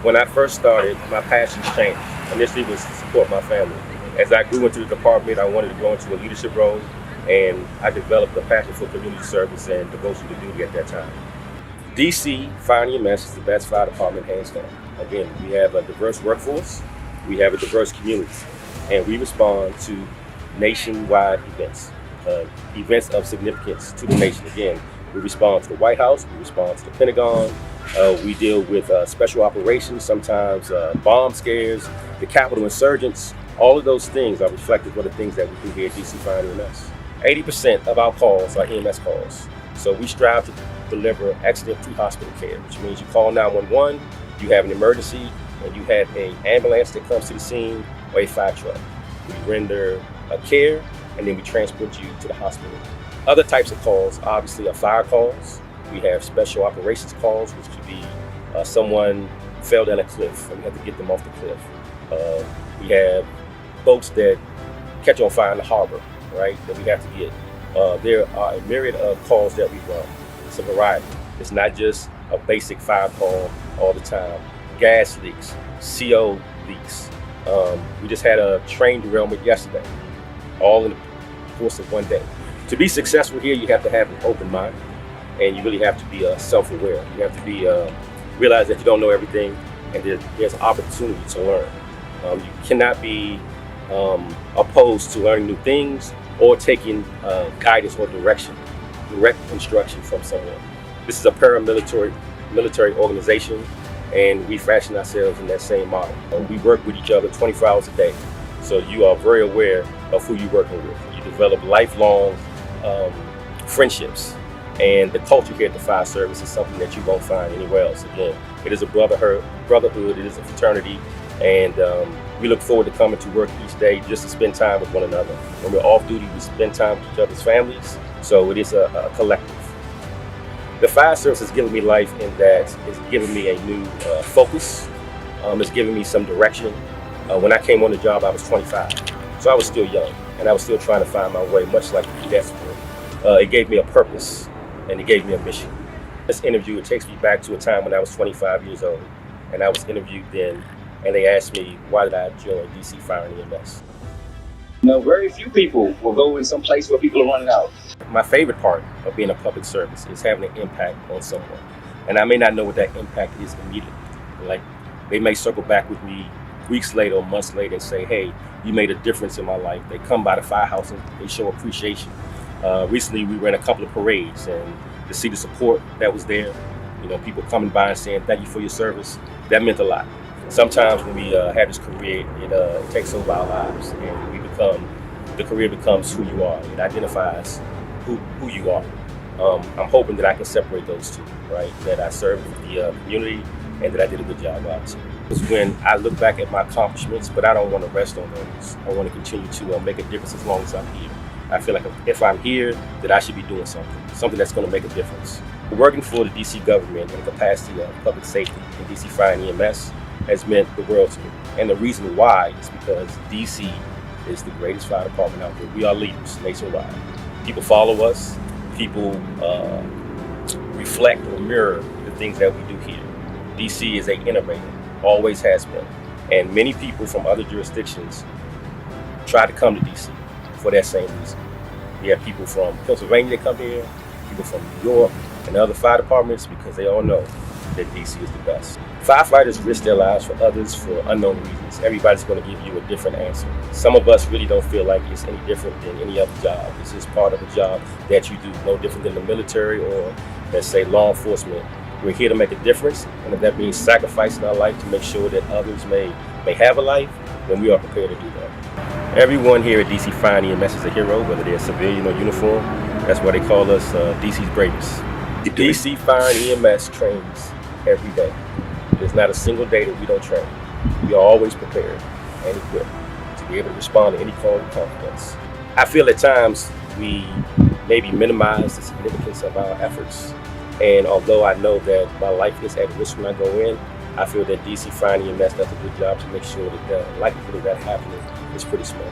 When I first started, my passions changed. Initially, it was to support my family. As I grew into the department, I wanted to go into a leadership role, and I developed a passion for community service and devotion to duty at that time. DC Fire and EMS is the best fire department, hands down. Again, we have a diverse workforce, we have a diverse community, and we respond to nationwide events of significance to the nation. Again, we respond to the White House, we respond to the Pentagon, we deal with special operations, sometimes bomb scares, the Capitol insurgents. All of those things are reflective of the things that we do here at DC Fire and EMS. 80% of our calls are EMS calls. So we strive to deliver excellent pre-hospital care, which means you call 911, you have an emergency, and you have an ambulance that comes to the scene or a fire truck. We render care, and then we transport you to the hospital. Other types of calls, obviously, are fire calls. We have special operations calls, which could be someone fell down a cliff, and we have to get them off the cliff. We have boats that catch on fire in the harbor, right, that we have to get. There are a myriad of calls that we run. It's a variety. It's not just a basic fire call all the time. Gas leaks, CO leaks. We just had a train derailment yesterday, all in the course of one day. To be successful here, you have to have an open mind, and you really have to be self-aware. You have to be realize that you don't know everything, and there's opportunity to learn. You cannot be opposed to learning new things or taking guidance or direct instruction from someone. This is a military organization, and we fashion ourselves in that same model. We work with each other 24 hours a day, so you are very aware of who you're working with. You develop lifelong friendships, and the culture here at the fire service is something that you won't find anywhere else. Again, it is a brotherhood, it is a fraternity, and we look forward to coming to work each day just to spend time with one another. When we're off duty, we spend time with each other's families, so it is a collective. The fire service has given me life in that it's given me a new focus. It's given me some direction. When I came on the job, I was 25, so I was still young, and I was still trying to find my way, much like the cadets were. It gave me a purpose, and it gave me a mission. This interview, it takes me back to a time when I was 25 years old, and I was interviewed then, and they asked me, why did I join DC Fire and EMS? Very few people will go in some place where people are running out. My favorite part of being a public service is having an impact on someone. And I may not know what that impact is immediately. Like, they may circle back with me weeks later or months later and say, hey, you made a difference in my life. They come by the firehouse and they show appreciation. Recently, we ran a couple of parades, and to see the support that was there, people coming by and saying, thank you for your service, that meant a lot. Sometimes when we have this career, it takes over our lives, and the career becomes who you are. It identifies who you are. I'm hoping that I can separate those two, right? That I served the community and that I did a good job, obviously. It's when I look back at my accomplishments, but I don't want to rest on those. I want to continue to make a difference as long as I'm here. I feel like if I'm here, that I should be doing something that's going to make a difference. Working for the DC government in the capacity of public safety in DC Fire and EMS has meant the world to me. And the reason why is because DC is the greatest fire department out there. We are leaders nationwide. People follow us. People reflect or mirror the things that we do here. DC is an innovator, always has been. And many people from other jurisdictions try to come to DC for that same reason. We have people from Pennsylvania that come here, people from New York and other fire departments, because they all know that DC is the best. Firefighters risk their lives for others for unknown reasons. Everybody's going to give you a different answer. Some of us really don't feel like it's any different than any other job. It's just part of a job that you do, no different than the military or, let's say, law enforcement. We're here to make a difference, and if that means sacrificing our life to make sure that others may have a life, then we are prepared to do that. Everyone here at DC Fire and EMS is a hero, whether they're civilian or uniform. That's why they call us DC's greatest. DC Fire and EMS trains every day. There's not a single day that we don't train. We are always prepared and equipped to be able to respond to any call with confidence. I feel at times we maybe minimize the significance of our efforts. And although I know that my life is at risk when I go in, I feel that DC Fire and EMS does a good job to make sure that the likelihood of that happening is pretty small.